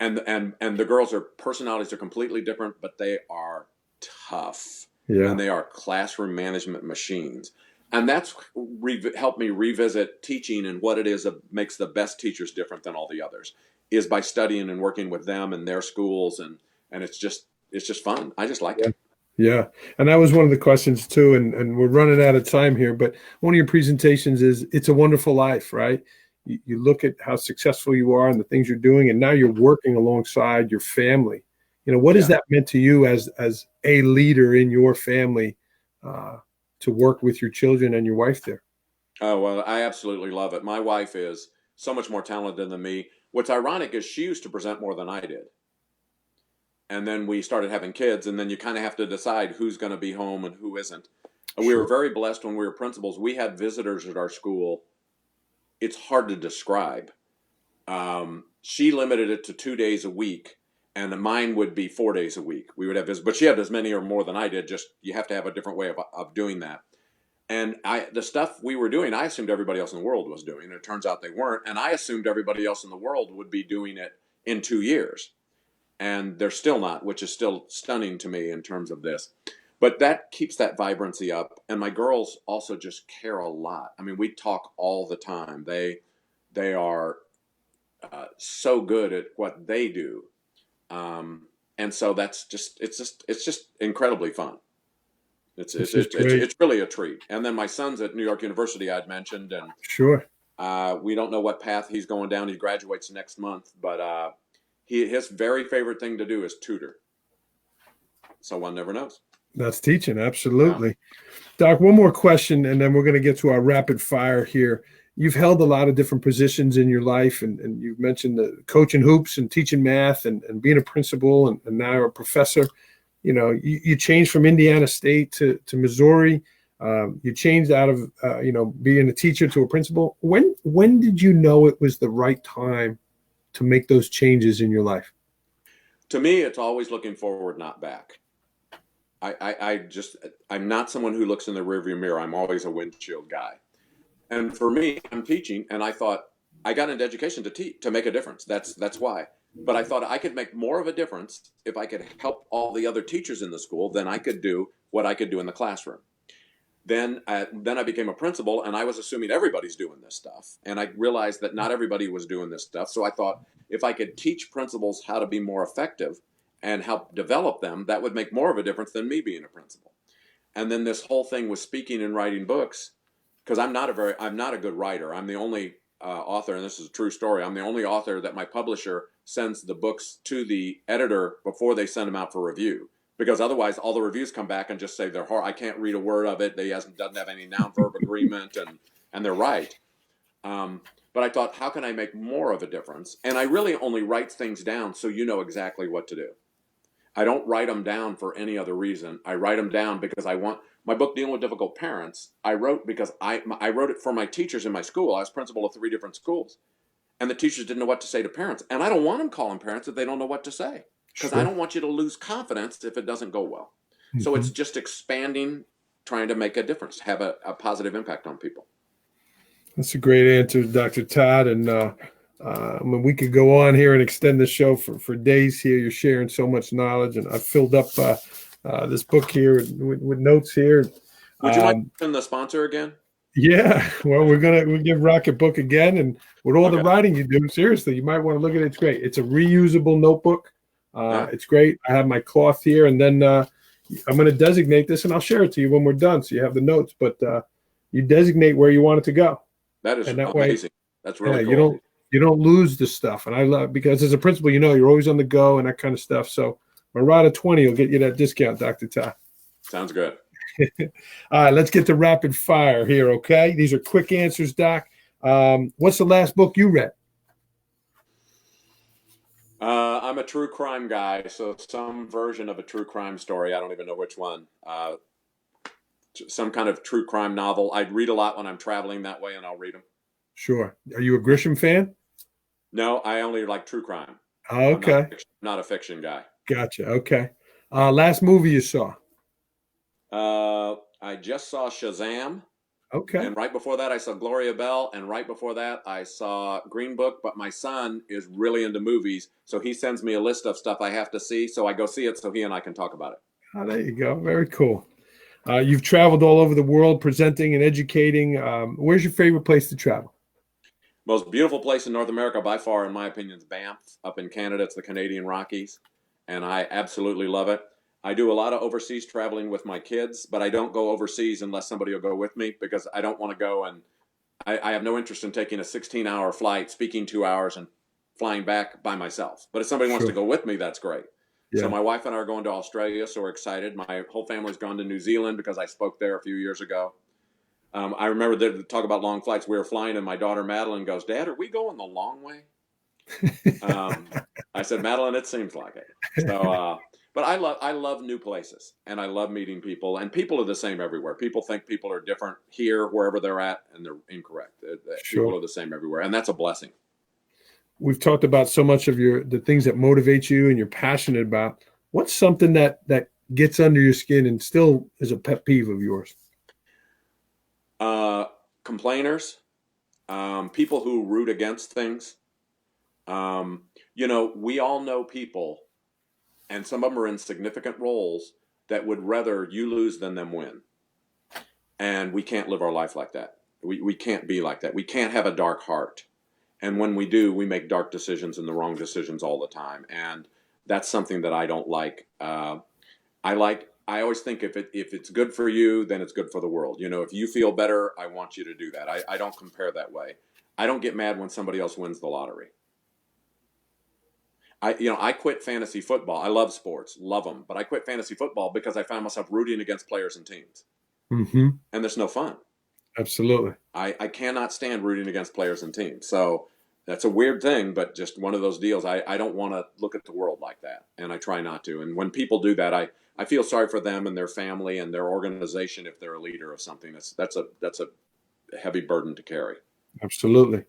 the girls' personalities are completely different, but they are tough. Yeah. And they are classroom management machines. And that's helped me revisit teaching and what it is that makes the best teachers different than all the others is by studying and working with them and their schools. And it's just fun. I just like it. Yeah. And that was one of the questions too. And we're running out of time here, but one of your presentations is It's a Wonderful Life, right? You look at how successful you are and the things you're doing, and now you're working alongside your family. What has that meant to you as a leader in your family to work with your children and your wife there? Oh, well, I absolutely love it. My wife is so much more talented than me. What's ironic is she used to present more than I did. and then we started having kids, and then you kind of have to decide who's going to be home and who isn't. We were Sure. very blessed when we were principals. We had visitors at our school. It's hard to describe. She limited it to 2 days a week, and mine would be 4 days a week. We would have visitors, but she had as many or more than I did. Just you have to have a different way of doing that. And the stuff we were doing, I assumed everybody else in the world was doing. And it turns out they weren't. And I assumed everybody else in the world would be doing it in 2 years. And they're still not, which is still stunning to me in terms of this. But that keeps that vibrancy up. And my girls also just care a lot. I mean, we talk all the time. They are so good at what they do. And so it's just incredibly fun. It's This it's is it's it's great. it's really a treat. And then my son's at New York University, I'd mentioned, and Sure. we don't know what path he's going down. He graduates next month, but his very favorite thing to do is tutor. So one never knows. That's teaching. Yeah. Absolutely. Doc, one more question, and then we're going to get to our rapid fire here. You've held a lot of different positions in your life, and you've mentioned the coaching hoops and teaching math and being a principal and now a professor. You changed from Indiana State to Missouri. You changed out of being a teacher to a principal. When did you know it was the right time to make those changes in your life? To me, it's always looking forward, not back. I'm not someone who looks in the rearview mirror. I'm always a windshield guy. And for me, I'm teaching, and I thought I got into education to teach, to make a difference. That's why. But I thought I could make more of a difference if I could help all the other teachers in the school than I could do what I could do in the classroom. Then I became a principal, and I was assuming everybody's doing this stuff, and I realized that not everybody was doing this stuff. So I thought if I could teach principals how to be more effective and help develop them, that would make more of a difference than me being a principal. And then this whole thing with speaking and writing books, because I'm not a good writer. I'm the only author, and this is a true story. I'm the only author that my publisher sends the books to the editor before they send them out for review, because otherwise all the reviews come back and just say they're hard. I can't read a word of it. They doesn't have any noun verb agreement, and they're right. But I thought, how can I make more of a difference? And I really only write things down so you know exactly what to do. I don't write them down for any other reason. I write them down because I want my book dealing with difficult parents. I wrote because I wrote it for my teachers in my school. I was principal of 3 different schools, and the teachers didn't know what to say to parents. And I don't want them calling parents if they don't know what to say, because I Sure. don't want you to lose confidence if it doesn't go well. So Mhm. it's just expanding, trying to make a difference, have a positive impact on people. That's a great answer, Dr. Todd. And I mean, we could go on here and extend the show for days here. You're sharing so much knowledge, and I've filled up this book here with notes here. Would you mind Um, mentioning the sponsor again? yeah, well, we give Rocket Book again, and with all the Okay. writing you do, seriously, you might want to look at it. It's great. It's a reusable notebook. Yeah. It's great. I have my cloth here, and then I'm going to designate this, and I'll share it to you when we're done, so you have the notes. But you designate where you want it to go, That is and that way, amazing. That's yeah, really cool. you don't lose the stuff. And I love, because as a principal, you're always on the go and that kind of stuff. So Marada 20 will get you that discount, Dr. Todd. Sounds good. All right, let's get to rapid fire here. Okay, these are quick answers, Doc. What's the last book you read? I'm a true crime guy, so some version of a true crime story. I don't even know which one. Some kind of true crime novel. I read a lot when I'm traveling that way, and I'll read them. Sure. Are you a Grisham fan? No, I only like true crime. Oh, I'm okay, not a fiction guy. gotcha. Okay. Last movie you saw? I just saw Shazam, Okay. and right before that, I saw Gloria Bell, and right before that, I saw Green Book. But my son is really into movies, so he sends me a list of stuff I have to see. So I go see it, so he and I can talk about it. Oh, there you go. Very cool. You've traveled all over the world presenting and educating. Where's your favorite place to travel? Most beautiful place in North America by far, in my opinion, is Banff up in Canada. It's the Canadian Rockies, and I absolutely love it. I do a lot of overseas traveling with my kids, but I don't go overseas unless somebody will go with me, because I don't want to go, and I have no interest in taking a 16-hour flight, speaking 2 hours, and flying back by myself. But if somebody wants to Sure. go with me, that's great. So Yeah. my wife and I are going to Australia, so we're excited. My whole family's gone to New Zealand because I spoke there a few years ago. I remember talk about long flights. We were flying, and my daughter Madeline goes, "Dad, are we going the long way?" Um, I said, Madeline, it seems like it. So, but I love new places, and I love meeting people, and people are the same everywhere. People think people are different here, wherever they're at, and they're incorrect. People Sure. are the same everywhere, and that's a blessing. We've talked about so much of the things that motivate you and you're passionate about. What's something that gets under your skin and still is a pet peeve of yours? Uh, Complainers, people who root against things. We all know people, and some of them are in significant roles that would rather you lose than them win. And we can't live our life like that. We can't be like that. We can't have a dark heart. And when we do, we make dark decisions and the wrong decisions all the time. And that's something that I don't like. I always think if it's good for you, then it's good for the world. If you feel better, I want you to do that. I don't compare that way. I don't get mad when somebody else wins the lottery. I quit fantasy football. I love sports, love them, but I quit fantasy football because I found myself rooting against players and teams, Hmm. and there's no fun. Absolutely. I cannot stand rooting against players and teams. So that's a weird thing, but just one of those deals. I don't want to look at the world like that, and I try not to. And when people do that, I feel sorry for them and their family and their organization if they're a leader of something. That's a heavy burden to carry. Absolutely.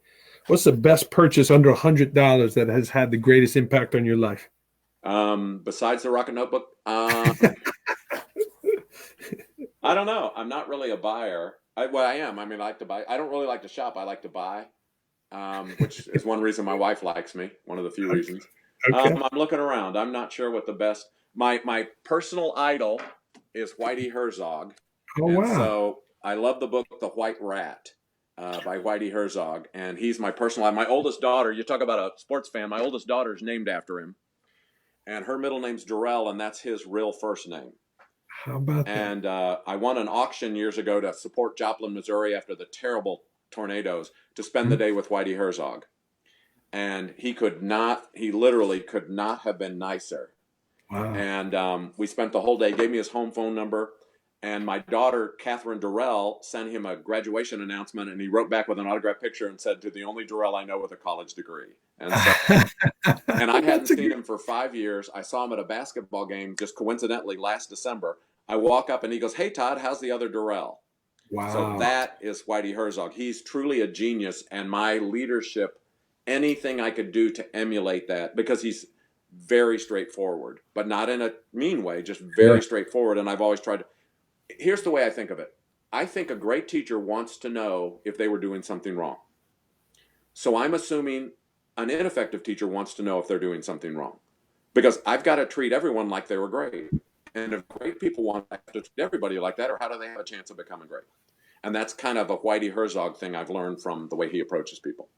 What's the best purchase under $100 that has had the greatest impact on your life? Besides the Rocket Notebook, I don't know. I'm not really a buyer. I am. I mean, I like to buy. I don't really like to shop. I like to buy, which is one reason my wife likes me. One of the few reasons. Okay. I'm looking around. I'm not sure what the best. My personal idol is Whitey Herzog, Oh, and wow. so I love the book The White Rat by Whitey Herzog, and he's my personal. My oldest daughter. You talk about a sports fan. My oldest daughter is named after him, and her middle name's Darrell, and that's his real first name. How about that? And I won an auction years ago to support Joplin, Missouri after the terrible tornadoes to spend the Mhm. day with Whitey Herzog. And he literally could not have been nicer. Wow. And we spent the whole day, gave me his home phone number. And my daughter, Catherine Durrell, sent him a graduation announcement. And he wrote back with an autographed picture and said, "To the only Durrell I know with a college degree." And I hadn't That's a seen good. him for 5 years. I saw him at a basketball game just coincidentally last December. I walk up and he goes, "Hey, Todd, how's the other Durrell?" So Wow. that is Whitey Herzog. He's truly a genius, and my leadership, anything I could do to emulate that, because he's very straightforward, but not in a mean way, just Yeah. very straightforward. And I've always tried to. Here's the way I think of it. I think a great teacher wants to know if they were doing something wrong. So I'm assuming an ineffective teacher wants to know if they're doing something wrong, because I've got to treat everyone like they were great. And if great people want to treat everybody like that, or how do they have a chance of becoming great? And that's kind of a Whitey Herzog thing I've learned from the way he approaches people.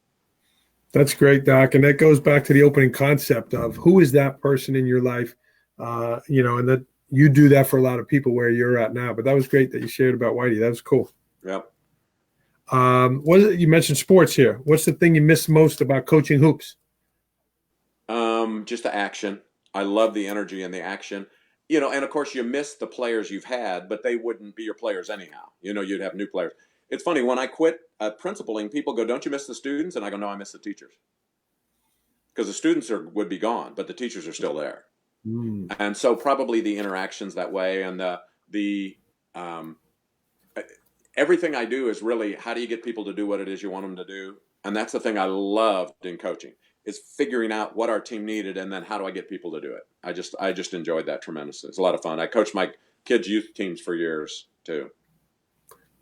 That's great, Doc. And that goes back to the opening concept of who is that person in your life, and that you do that for a lot of people where you're at now. But that was great that you shared about Whitey. That was cool. Yep. What is it? You mentioned sports here. What's the thing you miss most about coaching hoops? Just the action. I love the energy and the action. And of course you miss the players you've had, but they wouldn't be your players anyhow. You'd have new players. It's funny, when I quit principaling, people go, "Don't you miss the students?" And I go, "No, I miss the teachers." Because the students would be gone, but the teachers are still there. Mm. And so probably the interactions that way, and the um, everything I do is really, how do you get people to do what it is you want them to do? And that's the thing I loved in coaching, is figuring out what our team needed, and then how do I get people to do it. I just enjoyed that tremendously. It's a lot of fun. I coached my kids' youth teams for years too.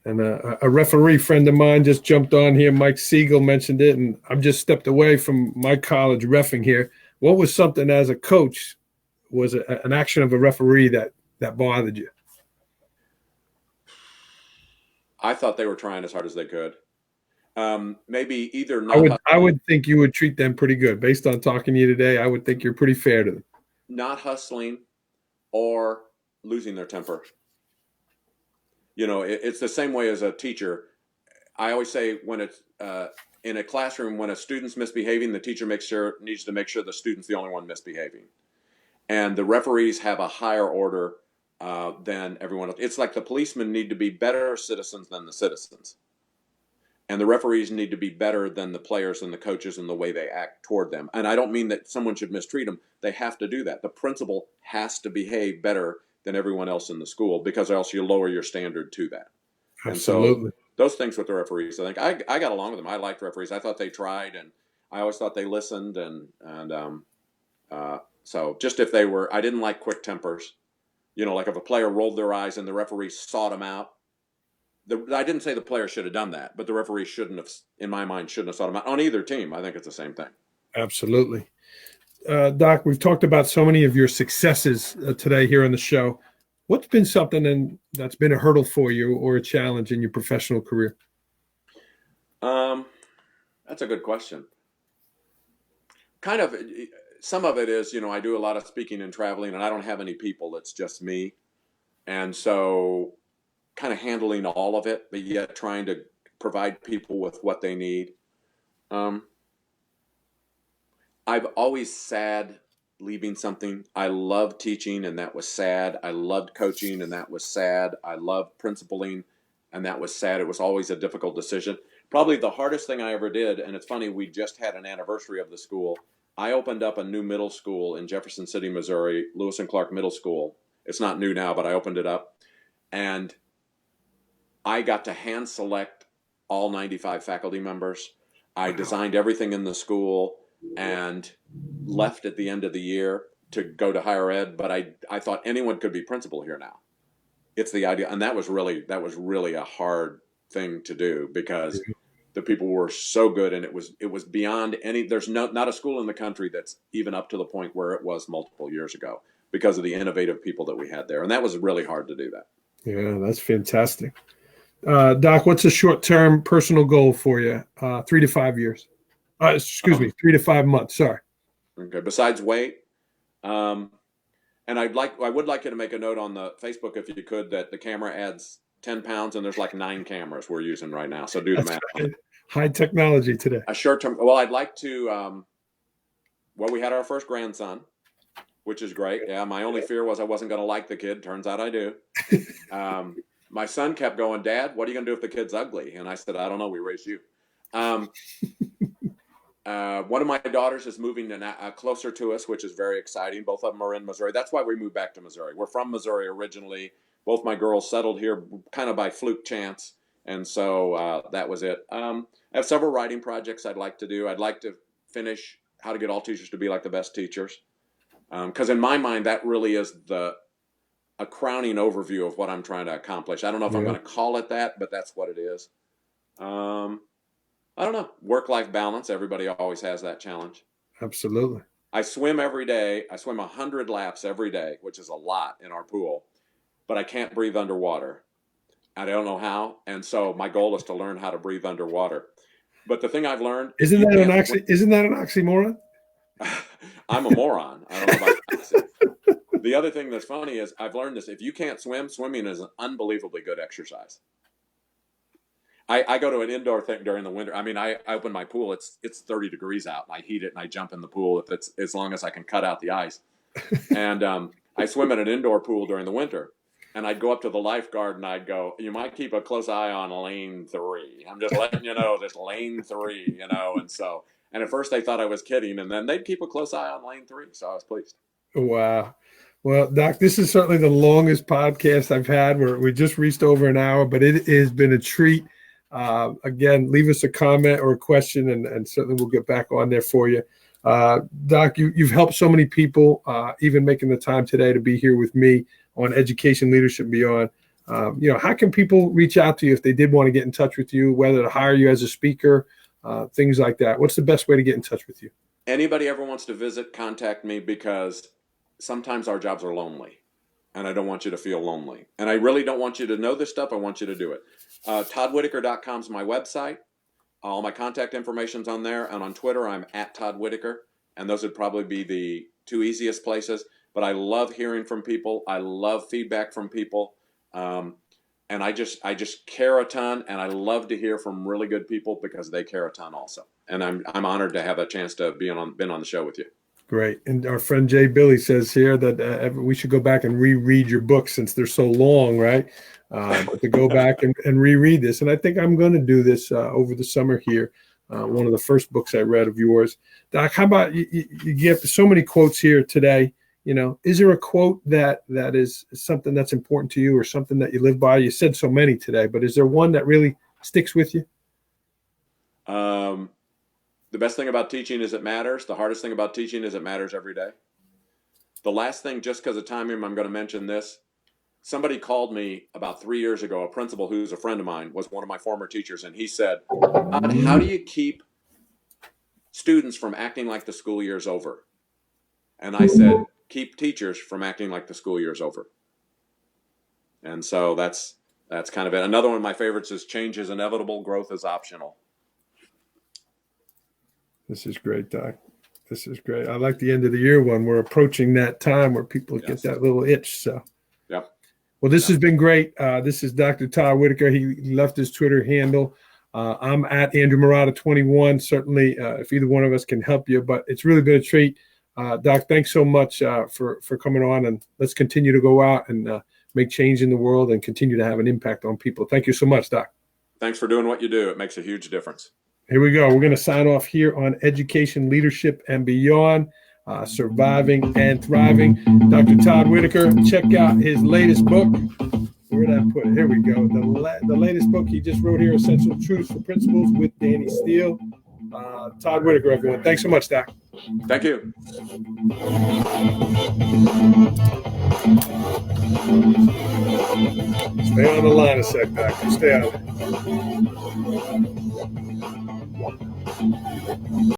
And a referee friend of mine just jumped on here. Mike Siegel mentioned it, and I've just stepped away from my college reffing here. What was something as a coach was an action of a referee that bothered you? I thought they were trying as hard as they could. Maybe either I not would I hustling, would think you would treat them pretty good based on talking to you today. I would think you're pretty fair to them. not hustling, or losing their temper. It's the same way as a teacher. I always say, when it's in a classroom, when a student's misbehaving, the teacher needs to make sure the student's the only one misbehaving, and the referees have a higher order than everyone else. It's like the policemen need to be better citizens than the citizens, And the referees need to be better than the players and the coaches in the way they act toward them. And I don't mean that someone should mistreat them. They have to do that. The principal has to behave better than everyone else in the school, because else you lower your standard to that. And so Absolutely. those things with the referees, I think I got along with them. I liked referees. I thought they tried, and I always thought they listened. So just if they were, I didn't like quick tempers. Like if a player rolled their eyes and the referee sought them out. I didn't say the player should have done that, but the referee shouldn't have, in my mind, shouldn't have sought them out on either team. I think it's the same thing. Absolutely. Doc, we've talked about so many of your successes today here on the show. What's been something that's been a hurdle for you or a challenge in your professional career? That's a good question. Kind of, some of it is, I do a lot of speaking and traveling, and I don't have any people. It's just me. And so kind of handling all of it, but yet trying to provide people with what they need. I've always sad leaving something. I loved teaching, and that was sad. I loved coaching, and that was sad. I loved principaling, and that was sad. It was always a difficult decision. Probably the hardest thing I ever did, and it's funny, we just had an anniversary of the school. I opened up a new middle school in Jefferson City, Missouri, Lewis and Clark Middle School. It's not new now, but I opened it up. And I got to hand select all 95 faculty members. I designed everything in the school and left at the end of the year to go to higher ed. But I thought anyone could be principal here now. It's the idea. And that was really a hard thing to do, because the people were so good, and it was beyond any, there's not a school in the country that's even up to the point where it was multiple years ago, because of the innovative people that we had there. And that was really hard to do that. Yeah, that's fantastic. Doc, what's a short-term personal goal for you? 3 to 5 years. 3 to 5 months. Sorry. Okay. Besides weight, and I would like you to make a note on the Facebook, if you could, that the camera adds 10 pounds, and there's like 9 cameras we're using right now. So do the math on it. High technology today. A short-term. Well, I'd like to. We had our first grandson, which is great. Yeah, my only fear was I wasn't going to like the kid. Turns out I do. My son kept going, "Dad, what are you going to do if the kid's ugly?" And I said, "I don't know. We raised you." One of my daughters is moving closer to us, which is very exciting. Both of them are in Missouri. That's why we moved back to Missouri. We're from Missouri originally. Both my girls settled here kind of by fluke chance. And so that was it. I have several writing projects I'd like to do. I'd like to finish How to Get All Teachers to Be Like the Best Teachers. Because in my mind, that really is a crowning overview of what I'm trying to accomplish. I don't know if I'm going to call it that, but that's what it is. I don't know. Work-life balance. Everybody always has that challenge. Absolutely. I swim every day. I swim 100 laps every day, which is a lot in our pool, but I can't breathe underwater. I don't know how. And so my goal is to learn how to breathe underwater. But the thing I've learned... Isn't that an oxymoron? I'm a moron. I don't know about that. The other thing that's funny is I've learned this. If you can't swim, swimming is an unbelievably good exercise. I go to an indoor thing during the winter. I mean, I open my pool. It's 30 degrees out. And I heat it and I jump in the pool if it's as long as I can cut out the ice. And I swim at an indoor pool during the winter. And I'd go up to the lifeguard and I'd go, "You might keep a close eye on lane 3. I'm just letting you know, this lane 3, And at first they thought I was kidding, and then they'd keep a close eye on lane 3. So I was pleased. Wow. Well, Doc, this is certainly the longest podcast I've had. We just reached over an hour, but it has been a treat. Again, leave us a comment or a question, and certainly we'll get back on there for you. Doc, you've helped so many people, even making the time today to be here with me on Education, Leadership, and Beyond. How can people reach out to you if they did want to get in touch with you, whether to hire you as a speaker, things like that? What's the best way to get in touch with you? Anybody ever wants to visit, contact me, because sometimes our jobs are lonely, and I don't want you to feel lonely. And I really don't want you to know this stuff. I want you to do it. ToddWhitaker.com is my website. All my contact information's on there. And on Twitter, I'm at ToddWhitaker. And those would probably be the 2 easiest places. But I love hearing from people. I love feedback from people. And I just care a ton. And I love to hear from really good people, because they care a ton also. And I'm honored to have a chance to been on the show with you. Great. And our friend Jay Billy says here that we should go back and reread your books since they're so long, right? But to go back and reread this. And I think I'm going to do this over the summer here. One of the first books I read of yours. Doc, how about you give so many quotes here today? You know, is there a quote that is something that's important to you or something that you live by? You said so many today, but is there one that really sticks with you? The best thing about teaching is it matters. The hardest thing about teaching is it matters every day. The last thing, just because of time, I'm going to mention this. Somebody called me about 3 years ago, a principal who's a friend of mine, was one of my former teachers, and he said, how do you keep students from acting like the school year's over? And I said, keep teachers from acting like the school year's over. And so that's kind of it. Another one of my favorites is change is inevitable, growth is optional. This is great, Doc. This is great. I like the end of the year one. We're approaching that time where people get that little itch. So, yep. Well, this has been great. This is Dr. Todd Whitaker. He left his Twitter handle. I'm at Andrew Murata 21. Certainly, if either one of us can help you, but it's really been a treat. Doc, thanks so much for coming on, and let's continue to go out and make change in the world and continue to have an impact on people. Thank you so much, Doc. Thanks for doing what you do. It makes a huge difference. Here we go. We're going to sign off here on Education, Leadership, and Beyond, Surviving and Thriving. Dr. Todd Whitaker, check out his latest book. Where did I put it? Here we go. The latest book he just wrote here, Essential Truths for Principals with Danny Steele. Todd Whitaker, everyone. Thanks so much, Doc. Thank you. Stay on the line a sec, Doc. Stay on it.